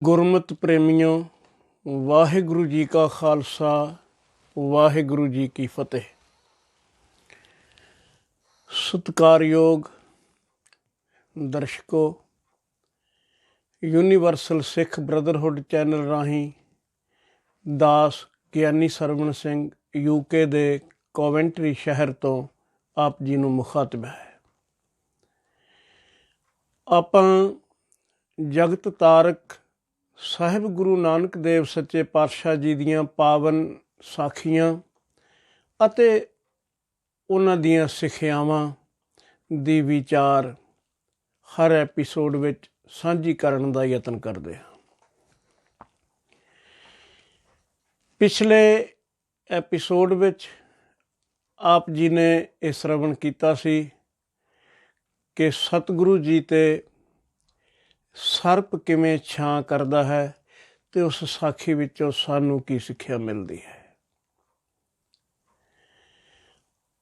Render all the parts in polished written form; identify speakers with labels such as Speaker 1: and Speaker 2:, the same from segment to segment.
Speaker 1: ਗੁਰਮਤਿ ਪ੍ਰੇਮੀਓ, ਵਾਹਿਗੁਰੂ ਜੀ ਕਾ ਖਾਲਸਾ, ਵਾਹਿਗੁਰੂ ਜੀ ਕੀ ਫਤਿਹ। ਸਤਿਕਾਰਯੋਗ ਦਰਸ਼ਕੋ, ਯੂਨੀਵਰਸਲ ਸਿੱਖ brotherhood channel ਰਾਹੀਂ ਦਾਸ ਗਿਆਨੀ ਸਰਵਣ ਸਿੰਘ UK ਦੇ ਕੋਵੈਂਟਰੀ ਸ਼ਹਿਰ ਤੋਂ ਆਪ ਜੀ ਨੂੰ ਮੁਖਾਤਬ ਹੈ। ਆਪਾਂ ਜਗਤ ਤਾਰਕ ਸਾਹਿਬ ਗੁਰੂ ਨਾਨਕ ਦੇਵ ਸੱਚੇ ਪਾਤਸ਼ਾਹ ਜੀ ਦੀਆਂ ਪਾਵਨ ਸਾਖੀਆਂ ਅਤੇ ਉਹਨਾਂ ਦੀਆਂ ਸਿੱਖਿਆਵਾਂ ਦੀ ਵਿਚਾਰ ਹਰ ਐਪੀਸੋਡ ਵਿੱਚ ਸਾਂਝੀ ਕਰਨ ਦਾ ਯਤਨ ਕਰਦੇ ਹਾਂ। ਪਿਛਲੇ ਐਪੀਸੋਡ ਵਿੱਚ ਆਪ ਜੀ ਨੇ ਇਹ ਸਰਵਣ ਕੀਤਾ ਸੀ ਕਿ ਸਤਿਗੁਰੂ ਜੀ 'ਤੇ ਸਰਪ ਕਿਵੇਂ ਛਾਂ ਕਰਦਾ ਹੈ ਅਤੇ ਉਸ ਸਾਖੀ ਵਿੱਚੋਂ ਸਾਨੂੰ ਕੀ ਸਿੱਖਿਆ ਮਿਲਦੀ ਹੈ।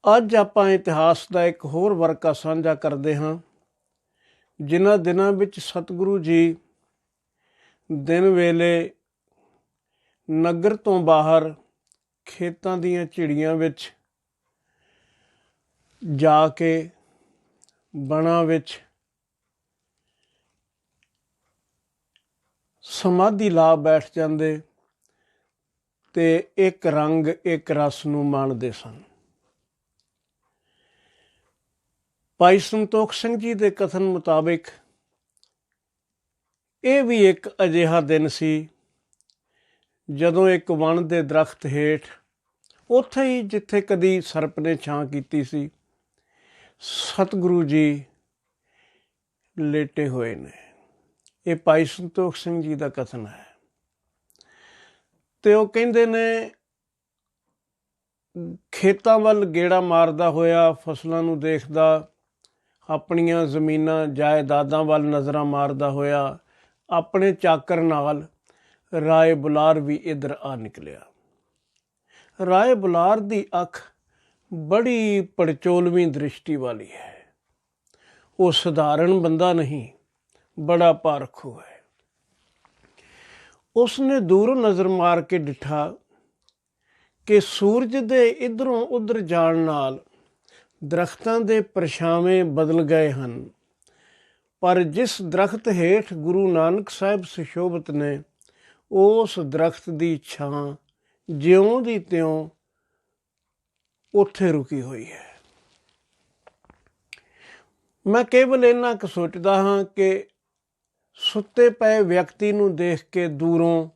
Speaker 1: ਅੱਜ ਆਪਾਂ ਇਤਿਹਾਸ ਦਾ ਇੱਕ ਹੋਰ ਵਰਕਾ ਸਾਂਝਾ ਕਰਦੇ ਹਾਂ। ਜਿਨ੍ਹਾਂ ਦਿਨਾਂ ਵਿੱਚ ਸਤਿਗੁਰੂ ਜੀ ਦਿਨ ਵੇਲੇ ਨਗਰ ਤੋਂ ਬਾਹਰ ਖੇਤਾਂ ਦੀਆਂ ਝਿੜੀਆਂ ਵਿੱਚ ਜਾ ਕੇ ਬਣਾ ਵਿੱਚ ਸਮਾਧੀ ਲਾ ਬੈਠ ਜਾਂਦੇ ਅਤੇ ਇੱਕ ਰੰਗ ਇੱਕ ਰਸ ਨੂੰ ਮਾਣਦੇ ਸਨ। ਭਾਈ ਸੰਤੋਖ ਸਿੰਘ ਜੀ ਦੇ ਕਥਨ ਮੁਤਾਬਿਕ ਇਹ ਵੀ ਇੱਕ ਅਜਿਹਾ ਦਿਨ ਸੀ ਜਦੋਂ ਇੱਕ ਵਣ ਦੇ ਦਰਖਤ ਹੇਠ, ਉੱਥੇ ਹੀ ਜਿੱਥੇ ਕਦੀ ਸਰਪ ਨੇ ਛਾਂ ਕੀਤੀ ਸੀ, ਸਤਿਗੁਰੂ ਜੀ ਲੇਟੇ ਹੋਏ ਨੇ। ਇਹ ਭਾਈ ਸੰਤੋਖ ਸਿੰਘ ਜੀ ਦਾ ਕਥਨ ਹੈ ਅਤੇ ਉਹ ਕਹਿੰਦੇ ਨੇ, ਖੇਤਾਂ ਵੱਲ ਗੇੜਾ ਮਾਰਦਾ ਹੋਇਆ, ਫਸਲਾਂ ਨੂੰ ਦੇਖਦਾ, ਆਪਣੀਆਂ ਜ਼ਮੀਨਾਂ ਜਾਇਦਾਦਾਂ ਵੱਲ ਨਜ਼ਰਾਂ ਮਾਰਦਾ ਹੋਇਆ, ਆਪਣੇ ਚਾਕਰ ਨਾਲ ਰਾਏ ਬੁਲਾਰ ਵੀ ਇੱਧਰ ਆ ਨਿਕਲਿਆ। ਰਾਏ ਬੁਲਾਰ ਦੀ ਅੱਖ ਬੜੀ ਪੜਚੋਲਵੀਂ ਦ੍ਰਿਸ਼ਟੀ ਵਾਲੀ ਹੈ। ਉਹ ਸਧਾਰਨ ਬੰਦਾ ਨਹੀਂ, ਬੜਾ ਪਾਰਖੂ ਹੈ। ਉਸਨੇ ਦੂਰੋਂ ਨਜ਼ਰ ਮਾਰ ਕੇ ਡਿੱਠਾ ਕਿ ਸੂਰਜ ਦੇ ਇੱਧਰੋਂ ਉੱਧਰ ਜਾਣ ਨਾਲ ਦਰਖਤਾਂ ਦੇ ਪਰਛਾਵੇਂ ਬਦਲ ਗਏ ਹਨ, ਪਰ ਜਿਸ ਦਰਖਤ ਹੇਠ ਗੁਰੂ ਨਾਨਕ ਸਾਹਿਬ ਸੁਸ਼ੋਭਿਤ ਨੇ, ਉਸ ਦਰਖਤ ਦੀ ਛਾਂ ਜਿਉਂ ਦੀ ਤਿਉਂ ਉੱਥੇ ਰੁਕੀ ਹੋਈ ਹੈ। ਮੈਂ ਕੇਵਲ ਇੰਨਾ ਕੁ ਸੋਚਦਾ ਹਾਂ ਕਿ ਸੁੱਤੇ ਪਏ ਵਿਅਕਤੀ ਨੂੰ ਦੇਖ ਕੇ ਦੂਰੋਂ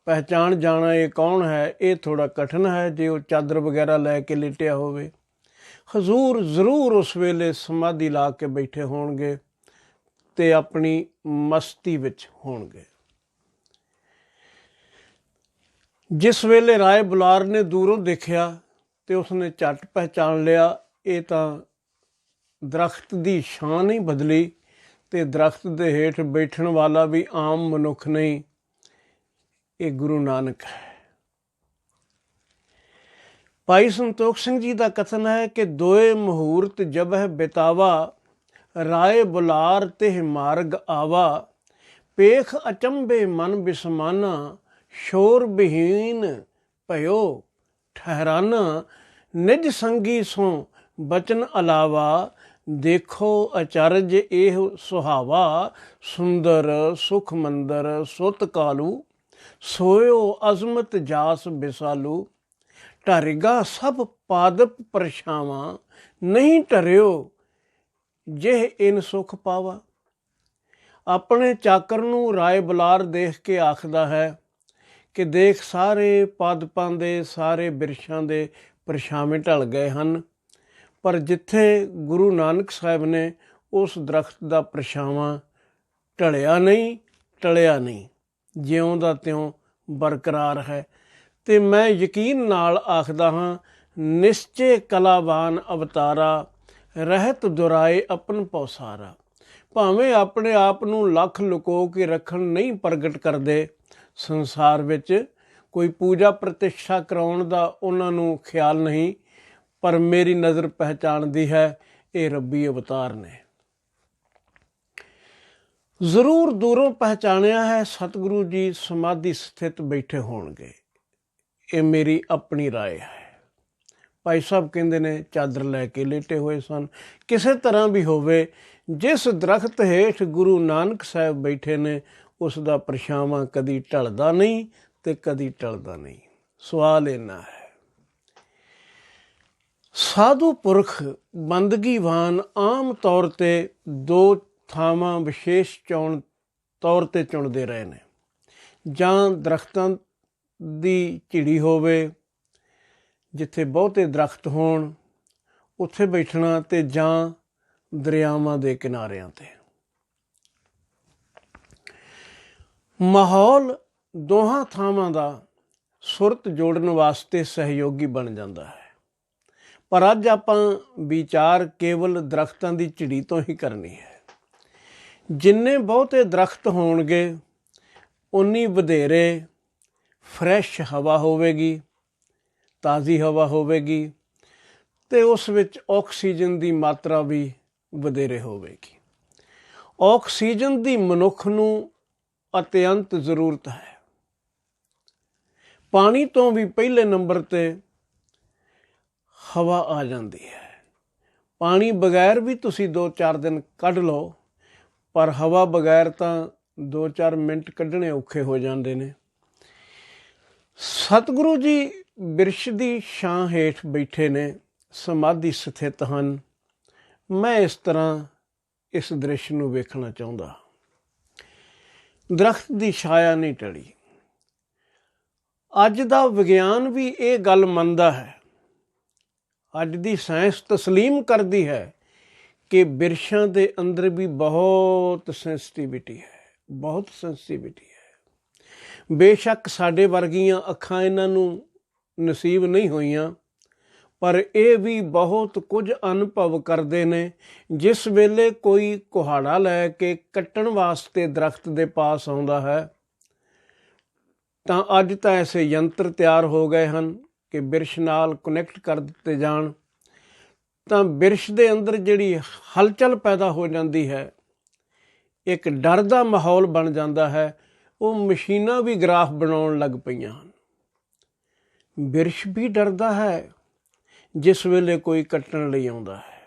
Speaker 1: ਪਹਿਚਾਣ ਜਾਣਾ ਇਹ ਕੌਣ ਹੈ, ਇਹ ਥੋੜ੍ਹਾ ਕਠਿਨ ਹੈ ਜੇ ਉਹ ਚਾਦਰ ਵਗੈਰਾ ਲੈ ਕੇ ਲੇਟਿਆ ਹੋਵੇ। ਹਜ਼ੂਰ ਜ਼ਰੂਰ ਉਸ ਵੇਲੇ ਸਮਾਧੀ ਲਾ ਕੇ ਬੈਠੇ ਹੋਣਗੇ ਅਤੇ ਆਪਣੀ ਮਸਤੀ ਵਿੱਚ ਹੋਣਗੇ। ਜਿਸ ਵੇਲੇ ਰਾਏ ਬੁਲਾਰ ਨੇ ਦੂਰੋਂ ਦੇਖਿਆ ਅਤੇ ਉਸਨੇ ਝੱਟ ਪਹਿਚਾਣ ਲਿਆ, ਇਹ ਤਾਂ ਦਰਖਤ ਦੀ ਛਾਂ ਨਹੀਂ ਬਦਲੀ ਅਤੇ ਦਰਖਤ ਦੇ ਹੇਠ ਬੈਠਣ ਵਾਲਾ ਵੀ ਆਮ ਮਨੁੱਖ ਨਹੀਂ, ਇਹ ਗੁਰੂ ਨਾਨਕ ਹੈ। ਭਾਈ ਸੰਤੋਖ ਸਿੰਘ ਜੀ ਦਾ ਕਥਨ ਹੈ ਕਿ ਦੋਏ ਮਹੂਰਤ ਜਬਹਿ ਬਿਤਾਵਾ, ਰਾਏ ਬੁਲਾਰ ਤਿਹ ਮਾਰਗ ਆਵਾ, ਪੇਖ ਅਚੰਭੇ ਮਨ ਬਿਸਮਾਨਾ, ਸ਼ੋਰ ਬਿਹੀਨ ਭਇਓ ਠਹਿਰਾਨਾ, ਨਿਜ ਸੰਗੀ ਸੋ ਬਚਨ ਅਲਾਵਾ, ਦੇਖੋ ਅਚਰਜ ਇਹ ਸੁਹਾਵਾ, ਸੁੰਦਰ ਸੁਖ ਮੰਦਰ ਸੁਤ ਕਾਲੂ, ਸੋਇਓ ਅਜ਼ਮਤ ਜਾਸ ਬਿਸਾਲੂ, ਢਰਗਾ ਸਭ ਪਾਦਪ ਪਰਛਾਵਾਂ, ਨਹੀਂ ਢਰਿਓ ਜਿਹ ਇਨ ਸੁਖ ਪਾਵਾ। ਆਪਣੇ ਚਾਕਰ ਨੂੰ ਰਾਏ ਬੁਲਾਰ ਦੇਖ ਕੇ ਆਖਦਾ ਹੈ ਕਿ ਦੇਖ, ਸਾਰੇ ਪਾਦਪਾਂ ਦੇ, ਸਾਰੇ ਬਿਰਛਾਂ ਦੇ ਪਰਛਾਵੇਂ ਢਲ ਗਏ ਹਨ, ਪਰ ਜਿੱਥੇ ਗੁਰੂ ਨਾਨਕ ਸਾਹਿਬ ਨੇ, ਉਸ ਦਰਖਤ ਦਾ ਪਰਛਾਵਾਂ ਢਲਿਆ ਨਹੀਂ, ਟਲਿਆ ਨਹੀਂ, ਜਿਉਂ ਦਾ ਤਿਉਂ ਬਰਕਰਾਰ ਹੈ। ਅਤੇ ਮੈਂ ਯਕੀਨ ਨਾਲ ਆਖਦਾ ਹਾਂ, ਨਿਸ਼ਚੇ ਕਲਾਵਾਨ ਅਵਤਾਰਾ, ਰਹਿਤ ਦੁਰਾਏ ਆਪਨ ਪੌਸਾਰਾ। ਭਾਵੇਂ ਆਪਣੇ ਆਪ ਨੂੰ ਲੱਖ ਲੁਕੋ ਕੇ ਰੱਖਣ ਨਹੀਂ ਪ੍ਰਗਟ ਕਰਦੇ, ਸੰਸਾਰ ਵਿੱਚ ਕੋਈ ਪੂਜਾ ਪ੍ਰਤਿਸ਼ਠਾ ਕਰਾਉਣ ਦਾ ਉਹਨਾਂ ਨੂੰ ਖਿਆਲ ਨਹੀਂ, ਪਰ ਮੇਰੀ ਨਜ਼ਰ ਪਹਿਚਾਣਦੀ ਹੈ, ਇਹ ਰੱਬੀ ਅਵਤਾਰ ਨੇ। ਜ਼ਰੂਰ ਦੂਰੋਂ ਪਹਿਚਾਣਿਆ ਹੈ ਸਤਿਗੁਰੂ ਜੀ ਸਮਾਧੀ ਸਥਿਤ ਬੈਠੇ ਹੋਣਗੇ। ਇਹ ਮੇਰੀ ਆਪਣੀ ਰਾਏ ਹੈ। ਭਾਈ ਸਾਹਿਬ ਕਹਿੰਦੇ ਨੇ ਚਾਦਰ ਲੈ ਕੇ ਲੇਟੇ ਹੋਏ ਸਨ। ਕਿਸੇ ਤਰ੍ਹਾਂ ਵੀ ਹੋਵੇ, ਜਿਸ ਦਰਖਤ ਹੇਠ ਗੁਰੂ ਨਾਨਕ ਸਾਹਿਬ ਬੈਠੇ ਨੇ ਉਸ ਦਾ ਪਰਛਾਵਾਂ ਕਦੀ ਢਲਦਾ ਨਹੀਂ ਤੇ ਕਦੀ ਟਲਦਾ ਨਹੀਂ। ਸਵਾਲ ਇੰਨਾ ਹੈ, ਸਾਧੂ ਪੁਰਖ ਬੰਦਗੀਵਾਨ ਆਮ ਤੌਰ ਤੇ ਦੋ ਥਾਵਾਂ ਵਿਸ਼ੇਸ਼ ਤੌਰ ਤੇ ਚੁਣਦੇ ਰਹੇ ਨੇ। ਜਾਂ ਦਰਖਤਾਂ ਦੀ ਝਿੜੀ ਹੋਵੇ ਜਿੱਥੇ ਬਹੁਤੇ ਦਰਖਤ ਹੋਣ ਉੱਥੇ ਬੈਠਣਾ, ਤੇ ਜਾਂ ਦਰਿਆਵਾਂ ਦੇ ਕਿਨਾਰਿਆਂ ਤੇ। ਮਾਹੌਲ ਦੋਹਾਂ ਥਾਵਾਂ ਦਾ ਸੁਰਤ ਜੋੜਨ ਵਾਸਤੇ ਸਹਿਯੋਗੀ ਬਣ ਜਾਂਦਾ ਹੈ। ਪਰ ਅੱਜ ਆਪਾਂ ਵਿਚਾਰ ਕੇਵਲ ਦਰਖਤਾਂ ਦੀ ਝਿੜੀ ਤੋਂ ਹੀ ਕਰਨੀ ਹੈ। ਜਿੰਨੇ ਬਹੁਤੇ ਦਰਖਤ ਹੋਣਗੇ ਉਨੀ ਵਧੇਰੇ ਫਰੈਸ਼ ਹਵਾ ਹੋਵੇਗੀ, ਤਾਜ਼ੀ ਹਵਾ ਹੋਵੇਗੀ, ਤੇ ਉਸ ਵਿੱਚ ਆਕਸੀਜਨ ਦੀ ਮਾਤਰਾ ਵੀ ਵਧੇਰੇ ਹੋਵੇਗੀ। ਆਕਸੀਜਨ ਦੀ ਮਨੁੱਖ ਨੂੰ ਅਤਿਅੰਤ ਜ਼ਰੂਰਤ ਹੈ। ਪਾਣੀ ਤੋਂ ਵੀ ਪਹਿਲੇ ਨੰਬਰ ਤੇ ਹਵਾ ਆ ਜਾਂਦੀ ਹੈ। ਪਾਣੀ ਬਗੈਰ ਵੀ ਤੁਸੀਂ 2-4 ਦਿਨ ਕੱਢ ਲਓ, ਪਰ ਹਵਾ ਬਗੈਰ ਤਾਂ 2-4 ਮਿੰਟ ਕੱਢਣੇ ਔਖੇ ਹੋ ਜਾਂਦੇ ਨੇ। ਸਤਿਗੁਰੂ ਜੀ ਬਿਰਛ ਦੀ ਛਾਂ ਹੇਠ ਬੈਠੇ ਨੇ, ਸਮਾਧੀ ਸਥਿਤ ਹਨ। ਮੈਂ ਇਸ ਤਰ੍ਹਾਂ ਇਸ ਦ੍ਰਿਸ਼ ਨੂੰ ਵੇਖਣਾ ਚਾਹੁੰਦਾ। ਦਰਖਤ ਦੀ ਛਾਇਆ ਨਹੀਂ ਟਲੀ। ਅੱਜ ਦਾ ਵਿਗਿਆਨ ਵੀ ਇਹ ਗੱਲ ਮੰਨਦਾ ਹੈ, ਅੱਜ ਦੀ ਸਾਇੰਸ ਤਸਲੀਮ ਕਰਦੀ ਹੈ ਕਿ ਬਿਰਛਾਂ ਦੇ ਅੰਦਰ ਵੀ ਬਹੁਤ ਸੈਂਸਿਟੀਵਿਟੀ ਹੈ, ਬਹੁਤ ਸੈਂਸਿਟੀਵਿਟੀ ਹੈ। ਬੇਸ਼ੱਕ ਸਾਡੇ ਵਰਗੀਆਂ ਅੱਖਾਂ ਇਹਨਾਂ ਨੂੰ ਨਸੀਬ ਨਹੀਂ ਹੋਈਆਂ, ਪਰ ਇਹ ਵੀ ਬਹੁਤ ਕੁਝ ਅਨੁਭਵ ਕਰਦੇ ਨੇ। ਜਿਸ ਵੇਲੇ ਕੋਈ ਕੁਹਾੜਾ ਲੈ ਕੇ ਕੱਟਣ ਵਾਸਤੇ ਦਰਖਤ ਦੇ ਪਾਸ ਆਉਂਦਾ ਹੈ, ਤਾਂ ਅੱਜ ਤਾਂ ਐਸੇ ਯੰਤਰ ਤਿਆਰ ਹੋ ਗਏ ਹਨ ਕਿ ਬਿਰਛ ਨਾਲ ਕਨੈਕਟ ਕਰ ਦਿੱਤੇ ਜਾਣ, ਤਾਂ ਬਿਰਛ ਦੇ ਅੰਦਰ ਜਿਹੜੀ ਹਲਚਲ ਪੈਦਾ ਹੋ ਜਾਂਦੀ ਹੈ, ਇੱਕ ਡਰ ਦਾ ਮਾਹੌਲ ਬਣ ਜਾਂਦਾ ਹੈ। ਉਹ ਮਸ਼ੀਨਾਂ ਵੀ ਗ੍ਰਾਫ ਬਣਾਉਣ ਲੱਗ ਪਈਆਂ ਹਨ। ਬਿਰਛ ਵੀ ਡਰਦਾ ਹੈ ਜਿਸ ਵੇਲੇ ਕੋਈ ਕੱਟਣ ਲਈ ਆਉਂਦਾ ਹੈ,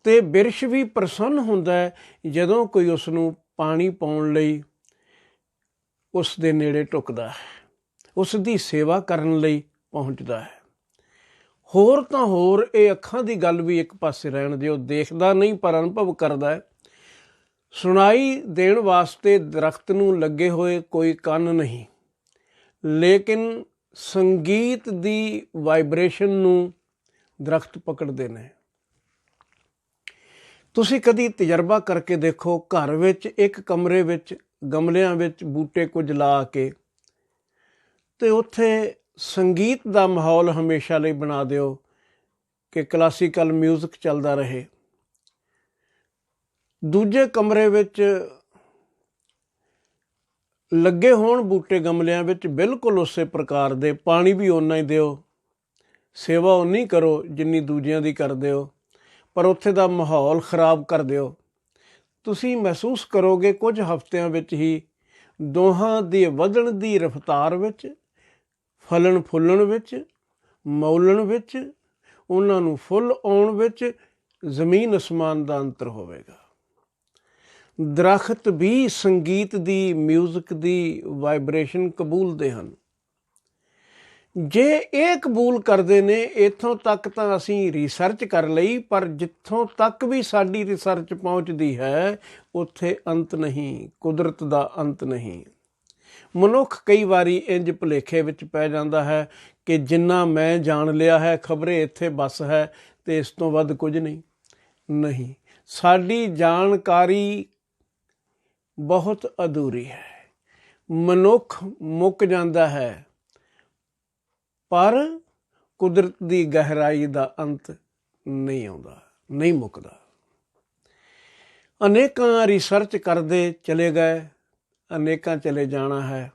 Speaker 1: ਤੇ ਬਿਰਛ ਵੀ ਪ੍ਰਸੰਨ ਹੁੰਦਾ ਹੈ ਜਦੋਂ ਕੋਈ ਉਸ ਨੂੰ ਪਾਣੀ ਪਾਉਣ ਲਈ ਉਸ ਦੇ ਨੇੜੇ ਢੁਕਦਾ ਹੈ, ਉਸ ਦੀ ਸੇਵਾ ਕਰਨ ਲਈ ਪਹੁੰਚਦਾ ਹੈ। ਹੋਰ ਤਾਂ ਹੋਰ ਇਹ ਅੱਖਾਂ ਦੀ ਗੱਲ ਵੀ ਇੱਕ ਪਾਸੇ ਰਹਿਣ ਦਿਓ, ਦੇਖਦਾ ਨਹੀਂ ਪਰ ਅਨੁਭਵ ਕਰਦਾ ਹੈ। ਸੁਣਾਈ ਦੇਣ ਵਾਸਤੇ ਦਰਖਤ ਨੂੰ ਲੱਗੇ ਹੋਏ ਕੋਈ ਕੰਨ ਨਹੀਂ, ਲੇਕਿਨ ਸੰਗੀਤ ਦੀ ਵਾਈਬ੍ਰੇਸ਼ਨ ਨੂੰ ਦਰਖਤ ਪਕੜਦੇ ਨੇ। ਤੁਸੀਂ ਕਦੀ ਤਜਰਬਾ ਕਰਕੇ ਦੇਖੋ, ਘਰ ਵਿੱਚ ਇੱਕ ਕਮਰੇ ਵਿੱਚ ਗਮਲਿਆਂ ਵਿੱਚ ਬੂਟੇ ਕੁਝ ਲਾ ਕੇ, ਤੇ ਉੱਥੇ ਸੰਗੀਤ ਦਾ ਮਾਹੌਲ ਹਮੇਸ਼ਾ ਲਈ ਬਣਾ ਦਿਓ ਕਿ ਕਲਾਸੀਕਲ ਮਿਊਜ਼ਿਕ ਚੱਲਦਾ ਰਹੇ। ਦੂਜੇ ਕਮਰੇ ਵਿੱਚ ਲੱਗੇ ਹੋਣ ਬੂਟੇ ਗਮਲਿਆਂ ਵਿੱਚ ਬਿਲਕੁਲ ਉਸੇ ਪ੍ਰਕਾਰ ਦੇ, ਪਾਣੀ ਵੀ ਓਨਾ ਹੀ ਦਿਓ, ਸੇਵਾ ਓਨੀ ਕਰੋ ਜਿੰਨੀ ਦੂਜਿਆਂ ਦੀ ਕਰਦੇ ਹੋ, ਪਰ ਉੱਥੇ ਦਾ ਮਾਹੌਲ ਖਰਾਬ ਕਰ ਦਿਓ। ਤੁਸੀਂ ਮਹਿਸੂਸ ਕਰੋਗੇ ਕੁਝ ਹਫ਼ਤਿਆਂ ਵਿੱਚ ਹੀ ਦੋਹਾਂ ਦੀ ਵਧਣ ਦੀ ਰਫ਼ਤਾਰ ਵਿੱਚ, ਫਲਣ ਫੁੱਲਣ ਵਿੱਚ, ਮੌਲਣ ਵਿੱਚ, ਉਹਨਾਂ ਨੂੰ ਫੁੱਲ ਆਉਣ ਵਿੱਚ ਜ਼ਮੀਨ ਅਸਮਾਨ ਦਾ ਅੰਤਰ ਹੋਵੇਗਾ। ਦਰਖਤ ਵੀ ਸੰਗੀਤ ਦੀ, ਮਿਊਜ਼ਿਕ ਦੀ ਵਾਈਬ੍ਰੇਸ਼ਨ ਕਬੂਲਦੇ ਹਨ। ਜੇ ਇਹ ਕਬੂਲ ਕਰਦੇ ਨੇ, ਇੱਥੋਂ ਤੱਕ ਤਾਂ ਅਸੀਂ ਰਿਸਰਚ ਕਰ ਲਈ, ਪਰ ਜਿੱਥੋਂ ਤੱਕ ਵੀ ਸਾਡੀ ਰਿਸਰਚ ਪਹੁੰਚਦੀ ਹੈ ਉੱਥੇ ਅੰਤ ਨਹੀਂ, ਕੁਦਰਤ ਦਾ ਅੰਤ ਨਹੀਂ। ਮਨੁੱਖ ਕਈ ਵਾਰੀ ਇੰਝ ਭੁਲੇਖੇ ਵਿੱਚ ਪੈ ਜਾਂਦਾ ਹੈ ਕਿ ਜਿੰਨਾ ਮੈਂ ਜਾਣ ਲਿਆ ਹੈ, ਖਬਰੇ ਇੱਥੇ ਬਸ ਹੈ ਤੇ ਇਸ ਤੋਂ ਵੱਧ ਕੁਝ ਨਹੀਂ। ਨਹੀਂ, ਸਾਡੀ ਜਾਣਕਾਰੀ ਬਹੁਤ ਅਧੂਰੀ ਹੈ। ਮਨੁੱਖ ਮੁੱਕ ਜਾਂਦਾ ਹੈ, ਪਰ ਕੁਦਰਤ ਦੀ ਗਹਿਰਾਈ ਦਾ ਅੰਤ ਨਹੀਂ ਆਉਂਦਾ, ਨਹੀਂ ਮੁੱਕਦਾ। ਅਨੇਕਾਂ ਰਿਸਰਚ ਕਰਦੇ ਚਲੇ ਗਏ, ਅਨੇਕਾਂ ਚਲੇ ਜਾਣਾ ਹੈ,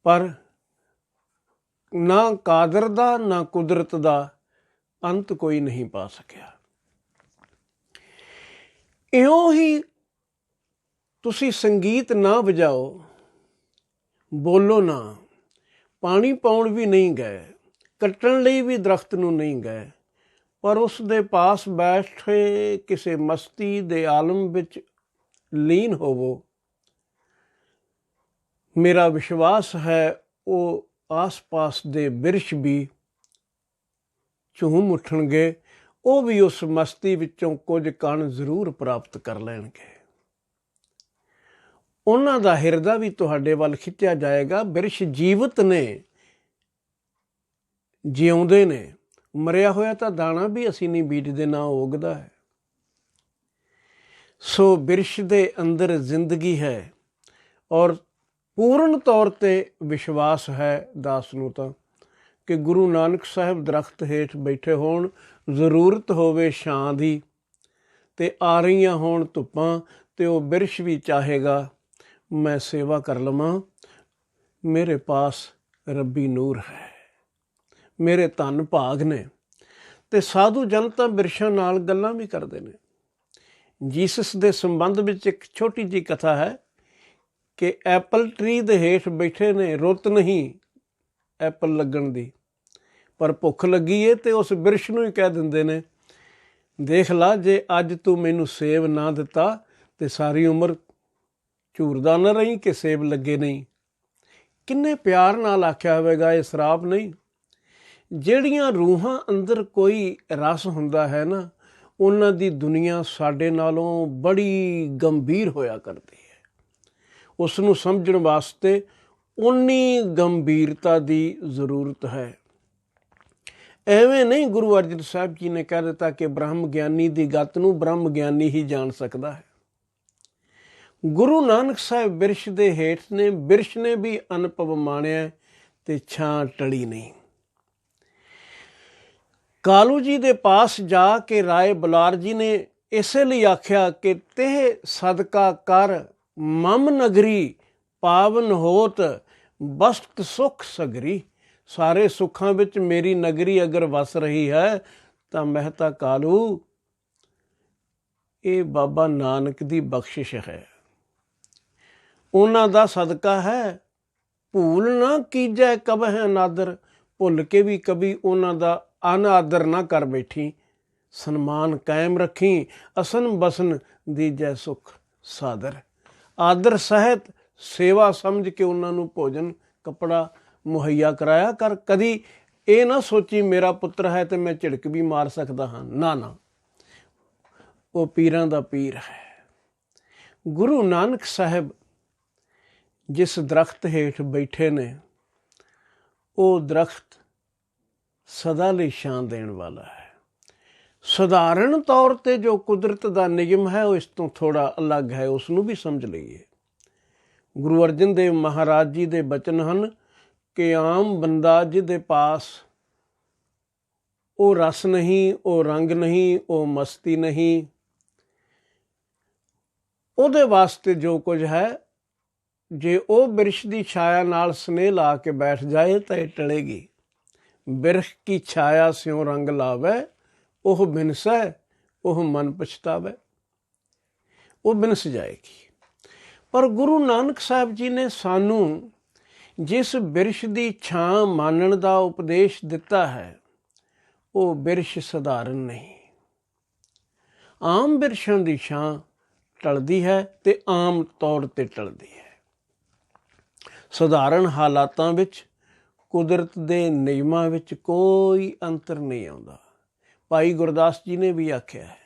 Speaker 1: ਪਰ ਨਾ ਕਾਦਰ ਦਾ ਨਾ ਕੁਦਰਤ ਦਾ ਅੰਤ ਕੋਈ ਨਹੀਂ ਪਾ ਸਕਿਆ। ਇਉਂ ਹੀ ਤੁਸੀਂ ਸੰਗੀਤ ਨਾ ਵਜਾਓ, ਬੋਲੋ ਨਾ, ਪਾਣੀ ਪਾਉਣ ਵੀ ਨਹੀਂ ਗਏ, ਕੱਟਣ ਲਈ ਵੀ ਦਰਖਤ ਨੂੰ ਨਹੀਂ ਗਏ, ਪਰ ਉਸ ਦੇ ਪਾਸ ਬੈਠੇ ਕਿਸੇ ਮਸਤੀ ਦੇ ਆਲਮ ਵਿੱਚ ਲੀਨ ਹੋਵੋ। ਮੇਰਾ ਵਿਸ਼ਵਾਸ ਹੈ ਉਹ ਆਸ-ਪਾਸ ਦੇ ਬਿਰਛ ਵੀ ਝੂਮ ਉੱਠਣਗੇ, ਉਹ ਵੀ ਉਸ ਮਸਤੀ ਵਿੱਚੋਂ ਕੁਝ ਕਣ ਜ਼ਰੂਰ ਪ੍ਰਾਪਤ ਕਰ ਲੈਣਗੇ। ਉਹਨਾਂ ਦਾ ਹਿਰਦਾ ਵੀ ਤੁਹਾਡੇ ਵੱਲ ਖਿੱਚਿਆ ਜਾਏਗਾ। ਬਿਰਛ ਜੀਵਤ ਨੇ, ਜਿਉਂਦੇ ਨੇ। ਮਰਿਆ ਹੋਇਆ ਤਾਂ ਦਾਣਾ ਵੀ ਅਸੀਂ ਨਹੀਂ ਬੀਜਦੇ, ਨਾ ਉਗਦਾ ਹੈ। ਸੋ ਬਿਰਛ ਦੇ ਅੰਦਰ ਜ਼ਿੰਦਗੀ ਹੈ, ਔਰ ਪੂਰਨ ਤੌਰ 'ਤੇ ਵਿਸ਼ਵਾਸ ਹੈ ਦਾਸ ਨੂੰ ਤਾਂ ਕਿ ਗੁਰੂ ਨਾਨਕ ਸਾਹਿਬ ਦਰਖਤ ਹੇਠ ਬੈਠੇ ਹੋਣ, ਜ਼ਰੂਰਤ ਹੋਵੇ ਛਾਂ ਦੀ, ਅਤੇ ਆ ਰਹੀਆਂ ਹੋਣ ਧੁੱਪਾਂ, ਅਤੇ ਉਹ ਬਿਰਛ ਵੀ ਚਾਹੇਗਾ ਮੈਂ ਸੇਵਾ ਕਰ ਲਵਾਂ। ਮੇਰੇ ਪਾਸ ਰੱਬੀ ਨੂਰ ਹੈ, ਮੇਰੇ ਧੰਨ ਭਾਗ ਨੇ। ਅਤੇ ਸਾਧੂ ਜਨ ਤਾਂ ਬਿਰਛਾਂ ਨਾਲ ਗੱਲਾਂ ਵੀ ਕਰਦੇ ਨੇ। ਜੀਸਸ ਦੇ ਸੰਬੰਧ ਵਿੱਚ ਇੱਕ ਛੋਟੀ ਜਿਹੀ ਕਥਾ ਹੈ ਕਿ ਐਪਲ ਟਰੀ ਦੇ ਹੇਠ ਬੈਠੇ ਨੇ, ਰੁੱਤ ਨਹੀਂ ਐਪਲ ਲੱਗਣ ਦੀ, ਪਰ ਭੁੱਖ ਲੱਗੀ ਏ, ਅਤੇ ਉਸ ਬਿਰਛ ਨੂੰ ਹੀ ਕਹਿ ਦਿੰਦੇ ਨੇ, ਦੇਖ ਲਾ ਜੇ ਅੱਜ ਤੂੰ ਮੈਨੂੰ ਸੇਬ ਨਾ ਦਿੱਤਾ ਤੇ ਸਾਰੀ ਉਮਰ ਝੂਰਦਾ ਨਾ ਰਹੀ ਕਿ ਸੇਬ ਲੱਗੇ ਨਹੀਂ। ਕਿੰਨੇ ਪਿਆਰ ਨਾਲ ਆਖਿਆ ਹੋਵੇਗਾ, ਇਹ ਸ਼ਰਾਪ ਨਹੀਂ। ਜਿਹੜੀਆਂ ਰੂਹਾਂ ਅੰਦਰ ਕੋਈ ਰਸ ਹੁੰਦਾ ਹੈ ਨਾ, ਉਹਨਾਂ ਦੀ ਦੁਨੀਆ ਸਾਡੇ ਨਾਲੋਂ ਬੜੀ ਗੰਭੀਰ ਹੋਇਆ ਕਰਦੀ ਹੈ। ਉਸ ਨੂੰ ਸਮਝਣ ਵਾਸਤੇ ਉਨੀ ਗੰਭੀਰਤਾ ਦੀ ਜ਼ਰੂਰਤ ਹੈ। ਐਵੇਂ ਨਹੀਂ ਗੁਰੂ ਅਰਜਨ ਸਾਹਿਬ ਜੀ ਨੇ ਕਹਿ ਦਿੱਤਾ ਕਿ ਬ੍ਰਹਮ ਗਿਆਨੀ ਦੀ ਗਤ ਨੂੰ ਬ੍ਰਹਮ ਗਿਆਨੀ ਹੀ ਜਾਣ ਸਕਦਾ ਹੈ। ਗੁਰੂ ਨਾਨਕ ਸਾਹਿਬ ਬਿਰਛ ਦੇ ਹੇਠ ਨੇ, ਬਿਰਛ ਨੇ ਵੀ ਅਨੁਭਵ ਮਾਣਿਆ ਤੇ ਛਾਂ ਟਲੀ ਨਹੀਂ। ਕਾਲੂ ਜੀ ਦੇ ਪਾਸ ਜਾ ਕੇ ਰਾਏ ਬੁਲਾਰ ਜੀ ਨੇ ਇਸੇ ਲਈ ਆਖਿਆ ਕਿ ਤੇਹ ਸਦਕਾ ਕਰ ਮਮ ਨਗਰੀ, ਪਾਵਨ ਹੋਤ ਬਸਤ ਸੁਖ ਸਗਰੀ। ਸਾਰੇ ਸੁੱਖਾਂ ਵਿੱਚ ਮੇਰੀ ਨਗਰੀ ਅਗਰ ਵਸ ਰਹੀ ਹੈ ਤਾਂ ਮਹਿਤਾ ਕਾਲੂ, ਇਹ ਬਾਬਾ ਨਾਨਕ ਦੀ ਬਖਸ਼ਿਸ਼ ਹੈ, ਉਹਨਾਂ ਦਾ ਸਦਕਾ ਹੈ। ਭੂਲ ਨਾ ਕੀਜੈ ਕਬਹਿ ਅਨਾਦਰ, ਭੁੱਲ ਕੇ ਵੀ ਕभी ਉਹਨਾਂ ਦਾ ਅਨਾਦਰ ਨਾ ਕਰ ਬੈਠੀ। ਸਨਮਾਨ ਕਾਇਮ ਰੱਖੀ, ਅਸਨ ਬਸਨ ਦੀਜੈ ਸੁਖ ਸਾਦਰ। ਆਦਰ ਸਹਿਤ ਸੇਵਾ ਸਮਝ ਕੇ ਉਹਨਾਂ ਨੂੰ ਭੋਜਨ ਕੱਪੜਾ ਮੁਹੱਈਆ ਕਰਾਇਆ ਕਰ। ਕਦੀ ਇਹ ਨਾ ਸੋਚੀ ਮੇਰਾ ਪੁੱਤਰ ਹੈ ਤੇ ਮੈਂ ਝਿੜਕ ਵੀ ਮਾਰ ਸਕਦਾ ਹਾਂ, ਨਾ ਨਾ, ਉਹ ਪੀਰਾਂ ਦਾ ਪੀਰ ਹੈ। ਗੁਰੂ ਨਾਨਕ ਸਾਹਿਬ ਜਿਸ ਦਰਖਤ ਹੇਠ ਬੈਠੇ ਨੇ, ਉਹ ਦਰਖਤ ਸਦਾ ਲਈ ਛਾਂ ਦੇਣ ਵਾਲਾ ਹੈ। ਸਧਾਰਨ ਤੌਰ 'ਤੇ ਜੋ ਕੁਦਰਤ ਦਾ ਨਿਯਮ ਹੈ ਉਹ ਇਸ ਤੋਂ ਥੋੜ੍ਹਾ ਅਲੱਗ ਹੈ, ਉਸ ਨੂੰ ਵੀ ਸਮਝ ਲਈਏ। ਗੁਰੂ ਅਰਜਨ ਦੇਵ ਮਹਾਰਾਜ ਜੀ ਦੇ ਬਚਨ ਹਨ ਕਿ ਆਮ ਬੰਦਾ ਜਿਹਦੇ ਪਾਸ ਉਹ ਰਸ ਨਹੀਂ, ਉਹ ਰੰਗ ਨਹੀਂ, ਉਹ ਮਸਤੀ ਨਹੀਂ, ਉਹਦੇ ਵਾਸਤੇ ਜੋ ਕੁਝ ਹੈ, ਜੇ ਉਹ ਬਿਰਛ ਦੀ ਛਾਇਆ ਨਾਲ ਸਨੇਹ ਲਾ ਕੇ ਬੈਠ ਜਾਏ ਤਾਂ ਇਹ ਟਲੇਗੀ। ਬਿਰਖ ਕੀ ਛਾਇਆ ਸਿਉ ਰੰਗ ਲਾਵੇ, ਉਹ ਬਿਨਸੈ ਉਹ ਮਨ ਪਛਤਾਵੇ। ਉਹ ਬਿਨਸ ਜਾਏਗੀ। ਪਰ ਗੁਰੂ ਨਾਨਕ ਸਾਹਿਬ ਜੀ ਨੇ ਸਾਨੂੰ ਜਿਸ ਬਿਰਛ ਦੀ ਛਾਂ ਮਾਨਣ ਦਾ ਉਪਦੇਸ਼ ਦਿੱਤਾ ਹੈ, ਉਹ ਬਿਰਛ ਸਧਾਰਨ ਨਹੀਂ। ਆਮ ਬਿਰਛਾਂ ਦੀ ਛਾਂ ਟਲਦੀ ਹੈ ਤੇ ਆਮ ਤੌਰ 'ਤੇ ਟਲਦੀ ਹੈ। ਸਧਾਰਨ ਹਾਲਾਤਾਂ ਵਿੱਚ ਕੁਦਰਤ ਦੇ ਨਿਯਮਾਂ ਵਿੱਚ ਕੋਈ ਅੰਤਰ ਨਹੀਂ ਆਉਂਦਾ। ਭਾਈ ਗੁਰਦਾਸ ਜੀ ਨੇ ਵੀ ਆਖਿਆ ਹੈ,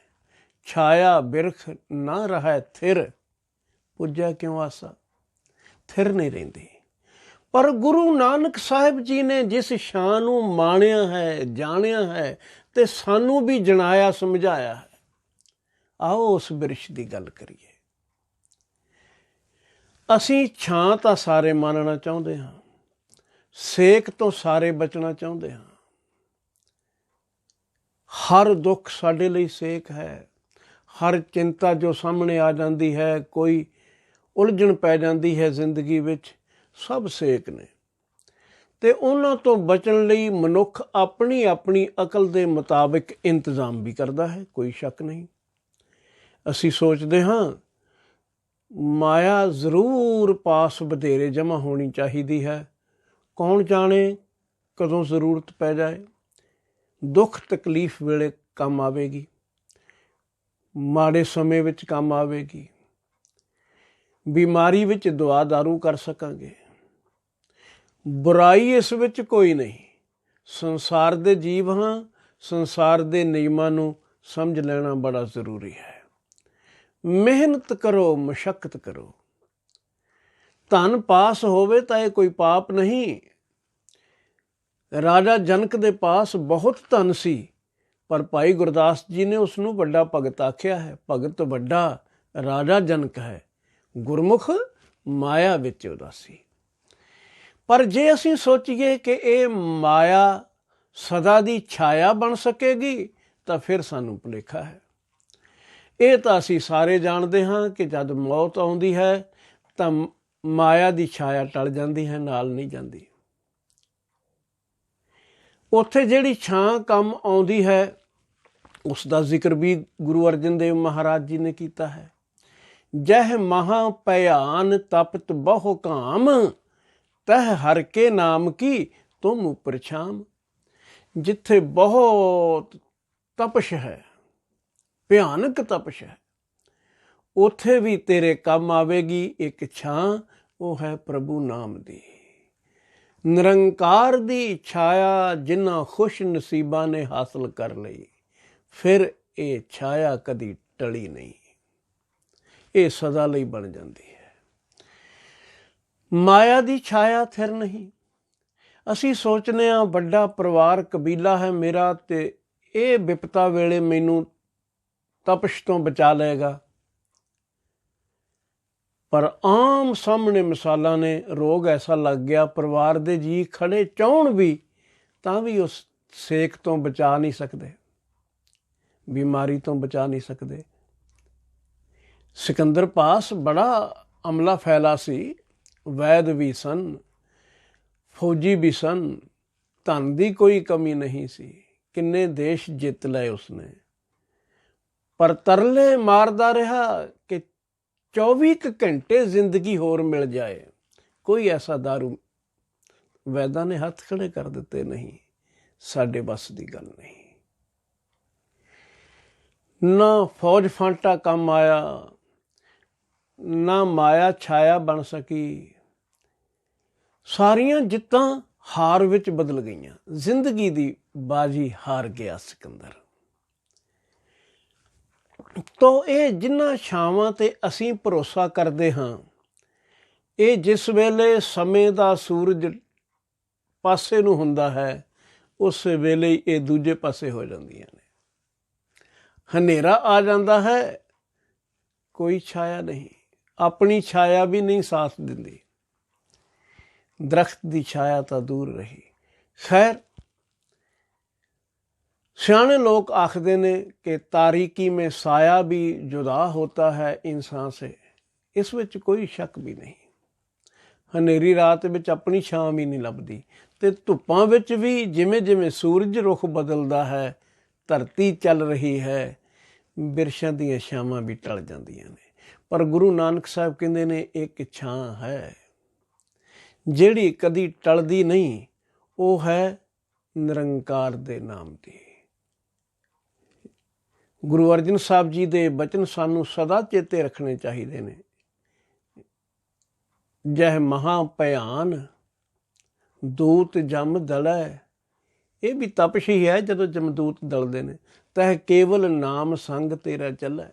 Speaker 1: ਛਾਇਆ ਬਿਰਖ ਨਾ ਰਹਿ ਥਿਰ, ਪੁੱਜਾ ਕਿਉਂ ਆਸਾ। ਥਿਰ ਨਹੀਂ ਰਹਿੰਦੀ। ਪਰ ਗੁਰੂ ਨਾਨਕ ਸਾਹਿਬ ਜੀ ਨੇ ਜਿਸ ਛਾਂ ਨੂੰ ਮਾਣਿਆ ਹੈ, ਜਾਣਿਆ ਹੈ ਤੇ ਸਾਨੂੰ ਵੀ ਜਣਾਇਆ, ਸਮਝਾਇਆ ਹੈ, ਆਓ ਉਸ ਬਿਰਛ ਦੀ ਗੱਲ ਕਰੀਏ। ਅਸੀਂ ਛਾਂ ਤਾਂ ਸਾਰੇ ਮਾਨਣਾ ਚਾਹੁੰਦੇ ਹਾਂ, ਸੇਕ ਤੋਂ ਸਾਰੇ ਬਚਣਾ ਚਾਹੁੰਦੇ ਹਾਂ। ਹਰ ਦੁੱਖ ਸਾਡੇ ਲਈ ਸੇਕ ਹੈ। ਹਰ ਚਿੰਤਾ ਜੋ ਸਾਹਮਣੇ ਆ ਜਾਂਦੀ ਹੈ, ਕੋਈ ਉਲਝਣ ਪੈ ਜਾਂਦੀ ਹੈ ਜ਼ਿੰਦਗੀ ਵਿੱਚ, ਸਭ ਸੇਕ ਨੇ। ਅਤੇ ਉਹਨਾਂ ਤੋਂ ਬਚਣ ਲਈ ਮਨੁੱਖ ਆਪਣੀ ਆਪਣੀ ਅਕਲ ਦੇ ਮੁਤਾਬਿਕ ਇੰਤਜ਼ਾਮ ਵੀ ਕਰਦਾ ਹੈ, ਕੋਈ ਸ਼ੱਕ ਨਹੀਂ। ਅਸੀਂ ਸੋਚਦੇ ਹਾਂ ਮਾਇਆ ਜ਼ਰੂਰ ਪਾਸ ਵਧੇਰੇ ਜਮ੍ਹਾਂ ਹੋਣੀ ਚਾਹੀਦੀ ਹੈ। ਕੌਣ ਜਾਣੇ ਕਦੋਂ ਜ਼ਰੂਰਤ ਪੈ ਜਾਏ। ਦੁੱਖ ਤਕਲੀਫ ਵੇਲੇ ਕੰਮ ਆਵੇਗੀ, ਮਾੜੇ ਸਮੇਂ ਵਿੱਚ ਕੰਮ ਆਵੇਗੀ, ਬਿਮਾਰੀ ਵਿੱਚ ਦਵਾ ਦਾਰੂ ਕਰ ਸਕਾਂਗੇ। ਬੁਰਾਈ ਇਸ ਵਿੱਚ ਕੋਈ ਨਹੀਂ। ਸੰਸਾਰ ਦੇ ਜੀਵ ਹਾਂ, ਸੰਸਾਰ ਦੇ ਨਿਯਮਾਂ ਨੂੰ ਸਮਝ ਲੈਣਾ ਬੜਾ ਜ਼ਰੂਰੀ ਹੈ। ਮਿਹਨਤ ਕਰੋ, ਮਸ਼ੱਕਤ ਕਰੋ। ਧਨ ਪਾਸ ਹੋਵੇ ਤਾਂ ਇਹ ਕੋਈ ਪਾਪ ਨਹੀਂ। ਰਾਜਾ ਜਨਕ ਦੇ ਪਾਸ ਬਹੁਤ ਧਨ ਸੀ, ਪਰ ਭਾਈ ਗੁਰਦਾਸ ਜੀ ਨੇ ਉਸ ਨੂੰ ਵੱਡਾ ਭਗਤ ਆਖਿਆ ਹੈ। ਭਗਤ ਵੱਡਾ ਰਾਜਾ ਜਨਕ ਹੈ, ਗੁਰਮੁਖ ਮਾਇਆ ਵਿੱਚ ਉਦਾਸੀ। ਪਰ ਜੇ ਅਸੀਂ ਸੋਚੀਏ ਕਿ ਇਹ ਮਾਇਆ ਸਦਾ ਦੀ ਛਾਇਆ ਬਣ ਸਕੇਗੀ ਤਾਂ ਫਿਰ ਸਾਨੂੰ ਭੁਲੇਖਾ ਹੈ। ਇਹ ਤਾਂ ਅਸੀਂ ਸਾਰੇ ਜਾਣਦੇ ਹਾਂ ਕਿ ਜਦ ਮੌਤ ਆਉਂਦੀ ਹੈ ਤਾਂ ਮਾਇਆ ਦੀ ਛਾਇਆ ਟਲ ਜਾਂਦੀ ਹੈ, ਨਾਲ ਨਹੀਂ ਜਾਂਦੀ। ਉੱਥੇ ਜਿਹੜੀ ਛਾਂ ਕੰਮ ਆਉਂਦੀ ਹੈ ਉਸ ਦਾ ਜ਼ਿਕਰ ਵੀ ਗੁਰੂ ਅਰਜਨ ਦੇਵ ਮਹਾਰਾਜ ਜੀ ਨੇ ਕੀਤਾ ਹੈ। ਜਹ ਮਹਾ ਭਿਆਨ ਤਪਤ ਬਹੁ ਕਾਮ, ਤਹ ਹਰ ਕੇ ਨਾਮ ਕੀ ਤੁਮ ਉਪਰ ਛਾਮ। ਜਿੱਥੇ ਬਹੁਤ ਤਪਸ਼ ਹੈ, ਭਿਆਨਕ ਤਪਸ਼ ਹੈ, ਉੱਥੇ ਵੀ ਤੇਰੇ ਕੰਮ ਆਵੇਗੀ ਇੱਕ ਛਾਂ, ਉਹ ਹੈ ਪ੍ਰਭੂ ਨਾਮ ਦੀ। ਨਿਰੰਕਾਰ ਦੀ ਛਾਇਆ ਜਿਨ੍ਹਾਂ ਖੁਸ਼ ਨਸੀਬਾਂ ਨੇ ਹਾਸਲ ਕਰ ਲਈ, ਫਿਰ ਇਹ ਛਾਇਆ ਕਦੀ ਟਲੀ ਨਹੀਂ, ਇਹ ਸਦਾ ਲਈ ਬਣ ਜਾਂਦੀ ਹੈ। ਮਾਇਆ ਦੀ ਛਾਇਆ ਥਿਰ ਨਹੀਂ। ਅਸੀਂ ਸੋਚਦੇ ਹਾਂ ਵੱਡਾ ਪਰਿਵਾਰ ਕਬੀਲਾ ਹੈ ਮੇਰਾ ਤੇ ਇਹ ਵਿਪਤਾ ਵੇਲੇ ਮੈਨੂੰ ਤਪਸ਼ ਤੋਂ ਬਚਾ ਲਏਗਾ। ਪਰ ਆਮ ਸਾਹਮਣੇ ਮਿਸਾਲਾਂ ਨੇ, ਰੋਗ ਐਸਾ ਲੱਗ ਗਿਆ ਪਰਿਵਾਰ ਦੇ ਜੀਅ ਖੜੇ ਚਾਹੁਣ ਵੀ ਤਾਂ ਵੀ ਉਸ ਸੇਕ ਤੋਂ ਬਚਾ ਨਹੀਂ ਸਕਦੇ, ਬਿਮਾਰੀ ਤੋਂ ਬਚਾ ਨਹੀਂ ਸਕਦੇ। ਸਿਕੰਦਰ ਪਾਸ ਬੜਾ ਅਮਲਾ ਫੈਲਾ ਸੀ, ਵੈਦ ਵੀ ਸਨ, ਫੌਜੀ ਵੀ ਸਨ, ਧਨ ਦੀ ਕੋਈ ਕਮੀ ਨਹੀਂ ਸੀ, ਕਿੰਨੇ ਦੇਸ਼ ਜਿੱਤ ਲਏ ਉਸਨੇ। ਪਰ ਤਰਲੇ ਮਾਰਦਾ ਰਿਹਾ ਕਿ 24 ਘੰਟੇ ਜ਼ਿੰਦਗੀ ਹੋਰ ਮਿਲ ਜਾਏ। ਕੋਈ ਐਸਾ ਦਾਰੂ ਵੈਦਾਂ ਨੇ ਹੱਥ ਖੜੇ ਕਰ ਦਿੱਤੇ, ਨਹੀਂ, ਸਾਡੇ ਵੱਸ ਦੀ ਗੱਲ ਨਹੀਂ। ਨਾ ਫੌਜ ਫਾਂਟਾ ਕੰਮ ਆਇਆ, ਨਾ ਮਾਇਆ ਛਾਇਆ ਬਣ ਸਕੀ। ਸਾਰੀਆਂ ਜਿੱਤਾਂ ਹਾਰ ਵਿੱਚ ਬਦਲ ਗਈਆਂ। ਜ਼ਿੰਦਗੀ ਦੀ ਬਾਜੀ ਹਾਰ ਗਿਆ ਸਿਕੰਦਰ। ਤੋ ਇਹ ਜਿਨ੍ਹਾਂ ਛਾਵਾਂ ਤੇ ਅਸੀਂ ਭਰੋਸਾ ਕਰਦੇ ਹਾਂ, ਇਹ ਜਿਸ ਵੇਲੇ ਸਮੇਂ ਦਾ ਸੂਰਜ ਪਾਸੇ ਨੂੰ ਹੁੰਦਾ ਹੈ, ਉਸ ਵੇਲੇ ਇਹ ਦੂਜੇ ਪਾਸੇ ਹੋ ਜਾਂਦੀਆਂ ਨੇ। ਹਨੇਰਾ ਆ ਜਾਂਦਾ ਹੈ, ਕੋਈ ਛਾਇਆ ਨਹੀਂ, ਆਪਣੀ ਛਾਇਆ ਵੀ ਨਹੀਂ ਸਾਥ ਦਿੰਦੀ। ਦਰਖਤ ਦੀ ਛਾਇਆ ਤਾਂ ਦੂਰ ਰਹੀ। ਖੈਰ, ਸਿਆਣੇ ਲੋਕ ਆਖਦੇ ਨੇ ਕਿ ਤਾਰੀਕੀ में साया भी जुदा होता है इंसान से। ਇਸ ਵਿੱਚ ਕੋਈ ਸ਼ੱਕ ਵੀ ਨਹੀਂ। ਹਨੇਰੀ ਰਾਤ ਵਿੱਚ ਆਪਣੀ ਛਾਂ ਵੀ ਨਹੀਂ ਲੱਭਦੀ, ਤੇ ਧੁੱਪਾਂ ਵਿੱਚ ਵੀ ਜਿਵੇਂ ਜਿਵੇਂ ਸੂਰਜ ਰੁਖ ਬਦਲਦਾ ਹੈ, ਧਰਤੀ ਚੱਲ ਰਹੀ ਹੈ, ਬਿਰਛਾਂ ਦੀਆਂ ਛਾਵਾਂ ਵੀ ਟਲ ਜਾਂਦੀਆਂ ਨੇ। ਪਰ ਗੁਰੂ ਨਾਨਕ ਸਾਹਿਬ ਕਹਿੰਦੇ ਨੇ ਇੱਕ ਛਾਂ ਹੈ ਜਿਹੜੀ ਕਦੀ ਟਲਦੀ ਨਹੀਂ, ਉਹ ਹੈ ਨਿਰੰਕਾਰ ਦੇ ਨਾਮ ਦੀ। ਗੁਰੂ ਅਰਜਨ ਸਾਹਿਬ ਜੀ ਦੇ ਬਚਨ ਸਾਨੂੰ ਸਦਾ ਚੇਤੇ ਰੱਖਣੇ ਚਾਹੀਦੇ ਨੇ। ਜਹ ਮਹਾ ਭਿਆਨ ਦੂਤ ਜਮ ਦਲੈ, ਇਹ ਵੀ ਤਪਸ਼ ਹੀ ਹੈ ਜਦੋਂ ਜਮਦੂਤ ਦਲਦੇ ਨੇ। ਤਹ ਕੇਵਲ ਨਾਮ ਸੰਗ ਤੇਰਾ ਚੱਲੈ।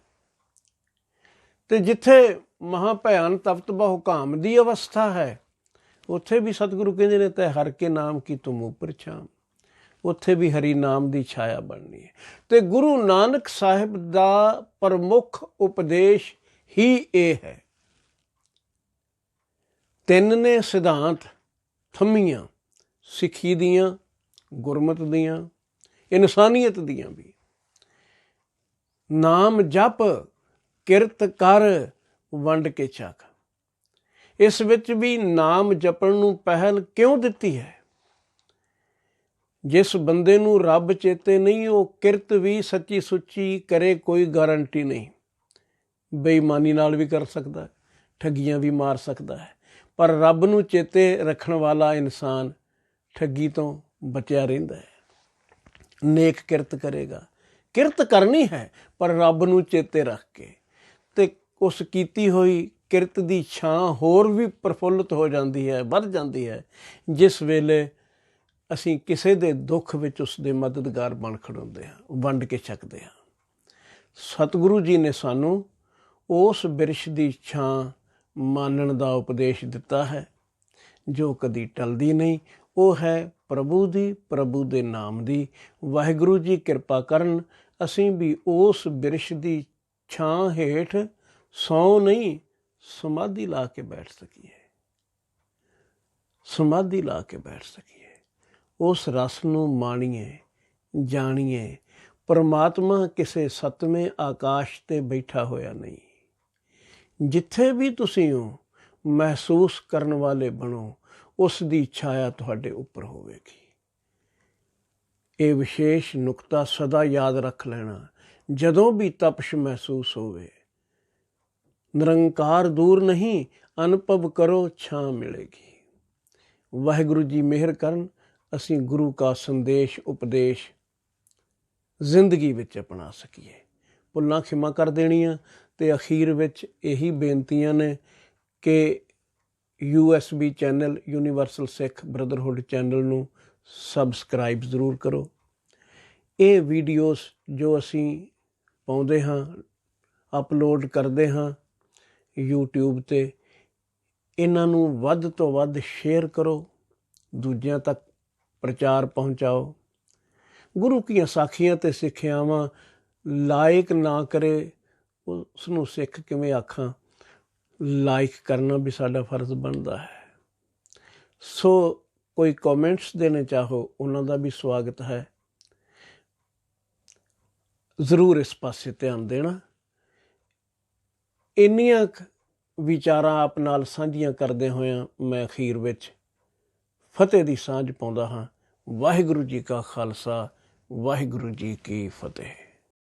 Speaker 1: ਤੇ ਜਿੱਥੇ ਮਹਾ ਭਿਆਨ ਤਪਤ ਬਹੁ ਕਾਮ ਦੀ ਅਵਸਥਾ ਹੈ, ਉੱਥੇ ਵੀ ਸਤਿਗੁਰੂ ਕਹਿੰਦੇ ਨੇ ਤੈ ਹਰ ਕੇ ਨਾਮ ਕੀ ਤੁਮ ਉਪਰ ਛਾਮ। ਉੱਥੇ ਵੀ ਹਰੀ ਨਾਮ ਦੀ ਛਾਇਆ ਬਣਨੀ ਹੈ। ਤੇ ਗੁਰੂ ਨਾਨਕ ਸਾਹਿਬ ਦਾ ਪ੍ਰਮੁੱਖ ਉਪਦੇਸ਼ ਹੀ ਇਹ ਹੈ। 3 ਨੇ ਸਿਧਾਂਤ ਥੰਮੀਆਂ, ਸਿੱਖੀ ਦੀਆਂ, ਗੁਰਮਤ ਦੀਆਂ, ਇਨਸਾਨੀਅਤ ਦੀਆਂ ਵੀ। ਨਾਮ ਜਪ, ਕਿਰਤ ਕਰ, ਵੰਡ ਕੇ ਛਕ। ਇਸ ਵਿੱਚ ਵੀ ਨਾਮ ਜਪਣ ਨੂੰ ਪਹਿਲ ਕਿਉਂ ਦਿੱਤੀ ਹੈ? ਜਿਸ ਬੰਦੇ ਨੂੰ ਰੱਬ ਚੇਤੇ ਨਹੀਂ, ਉਹ ਕਿਰਤ ਵੀ ਸੱਚੀ ਸੁੱਚੀ ਕਰੇ ਕੋਈ ਗਾਰੰਟੀ ਨਹੀਂ। ਬੇਈਮਾਨੀ ਨਾਲ ਵੀ ਕਰ ਸਕਦਾ, ਠੱਗੀਆਂ ਵੀ ਮਾਰ ਸਕਦਾ ਹੈ, ਪਰ ਰੱਬ ਨੂੰ ਚੇਤੇ ਰੱਖਣ ਵਾਲਾ ਇਨਸਾਨ ਠੱਗੀ ਤੋਂ ਬਚਿਆ ਰਹਿੰਦਾ ਹੈ। ਨੇਕ ਕਿਰਤ ਕਰੇਗਾ, ਕਿਰਤ ਕਰਨੀ ਹੈ ਪਰ ਰੱਬ ਨੂੰ ਚੇਤੇ ਰੱਖ ਕੇ, ਤੇ ਉਸ ਕੀਤੀ ਹੋਈ ਕਿਰਤ ਦੀ ਛਾਂ ਹੋਰ ਵੀ ਪ੍ਰਫੁੱਲਤ ਹੋ ਜਾਂਦੀ ਹੈ, ਵੱਧ ਜਾਂਦੀ ਹੈ, ਜਿਸ ਵੇਲੇ ਅਸੀਂ ਕਿਸੇ ਦੇ ਦੁੱਖ ਵਿੱਚ ਉਸ ਦੇ ਮਦਦਗਾਰ ਬਣ ਖੜੋਂਦੇ ਹਾਂ, ਵੰਡ ਕੇ ਛਕਦੇ ਹਾਂ। ਸਤਿਗੁਰੂ ਜੀ ਨੇ ਸਾਨੂੰ ਉਸ ਬਿਰਸ਼ ਦੀ ਛਾਂ ਮਾਨਣ ਦਾ ਉਪਦੇਸ਼ ਦਿੱਤਾ ਹੈ ਜੋ ਕਦੀ ਟਲਦੀ ਨਹੀਂ। ਉਹ ਹੈ ਪ੍ਰਭੂ ਦੀ, ਪ੍ਰਭੂ ਦੇ ਨਾਮ ਦੀ। ਵਾਹਿਗੁਰੂ ਜੀ ਕਿਰਪਾ ਕਰਨ ਅਸੀਂ ਵੀ ਉਸ ਬਿਰਸ਼ ਦੀ ਛਾਂ ਹੇਠ ਸੌਂ ਨਹੀਂ, ਸਮਾਧੀ ਲਾ ਕੇ ਬੈਠ ਸਕੀਏ, ਸਮਾਧੀ ਲਾ ਕੇ ਬੈਠ ਸਕੀਏ, ਉਸ ਰਸ ਨੂੰ ਮਾਣੀਏ, ਜਾਣੀਏ। ਪਰਮਾਤਮਾ ਕਿਸੇ ਸੱਤਵੇਂ ਆਕਾਸ਼ 'ਤੇ ਬੈਠਾ ਹੋਇਆ ਨਹੀਂ। ਜਿੱਥੇ ਵੀ ਤੁਸੀਂ ਹੋ, ਮਹਿਸੂਸ ਕਰਨ ਵਾਲੇ ਬਣੋ, ਉਸ ਦੀ ਛਾਇਆ ਤੁਹਾਡੇ ਉੱਪਰ ਹੋਵੇਗੀ। ਇਹ ਵਿਸ਼ੇਸ਼ ਨੁਕਤਾ ਸਦਾ ਯਾਦ ਰੱਖ ਲੈਣਾ। ਜਦੋਂ ਵੀ ਤਪਸ਼ ਮਹਿਸੂਸ ਹੋਵੇ, ਨਿਰੰਕਾਰ ਦੂਰ ਨਹੀਂ, ਅਨੁਭਵ ਕਰੋ ਛਾਂ ਮਿਲੇਗੀ। ਵਾਹਿਗੁਰੂ ਜੀ ਮਿਹਰ ਕਰਨ, ਅਸੀਂ ਗੁਰੂ ਕਾ ਸੰਦੇਸ਼ ਉਪਦੇਸ਼ ਜ਼ਿੰਦਗੀ ਵਿੱਚ ਅਪਣਾ ਸਕੀਏ। ਭੁੱਲਾਂ ਖਿਮਾ ਕਰ ਦੇਣੀਆਂ, ਅਤੇ ਅਖੀਰ ਵਿੱਚ ਇਹੀ ਬੇਨਤੀਆਂ ਨੇ ਕਿ USB ਚੈਨਲ ਯੂਨੀਵਰਸਲ ਸਿੱਖ ਬ੍ਰਦਰਹੁੱਡ ਚੈਨਲ ਨੂੰ ਸਬਸਕ੍ਰਾਈਬ ਜ਼ਰੂਰ ਕਰੋ। ਇਹ ਵੀਡੀਓਜ਼ ਜੋ ਅਸੀਂ ਪਾਉਂਦੇ ਹਾਂ, ਅਪਲੋਡ ਕਰਦੇ ਹਾਂ YouTube 'ਤੇ, ਇਹਨਾਂ ਨੂੰ ਵੱਧ ਤੋਂ ਵੱਧ ਸ਼ੇਅਰ ਕਰੋ, ਦੂਜਿਆਂ ਤੱਕ ਪ੍ਰਚਾਰ ਪਹੁੰਚਾਓ। ਗੁਰੂ ਕੀਆਂ ਸਾਖੀਆਂ ਅਤੇ ਸਿੱਖਿਆਵਾਂ ਲਾਇਕ ਨਾ ਕਰੇ, ਉਸ ਨੂੰ ਸਿੱਖ ਕਿਵੇਂ ਆਖਾਂ। ਲਾਈਕ ਕਰਨਾ ਵੀ ਸਾਡਾ ਫਰਜ਼ ਬਣਦਾ ਹੈ। ਸੋ ਕੋਈ ਕਮੈਂਟਸ ਦੇਣੇ ਚਾਹੋ, ਉਹਨਾਂ ਦਾ ਵੀ ਸਵਾਗਤ ਹੈ। ਜ਼ਰੂਰ ਇਸ ਪਾਸੇ ਧਿਆਨ ਦੇਣਾ। ਇੰਨੀਆਂ ਵਿਚਾਰਾਂ ਆਪ ਨਾਲ ਸਾਂਝੀਆਂ ਕਰਦੇ ਹੋਇਆਂ ਮੈਂ ਅਖੀਰ ਵਿੱਚ ਫਤਿਹ ਦੀ ਸਾਂਝ ਪਾਉਂਦਾ ਹਾਂ। ਵਾਹਿਗੁਰੂ ਜੀ ਕਾ ਖਾਲਸਾ, ਵਾਹਿਗੁਰੂ ਜੀ ਕੀ ਫਤਿਹ।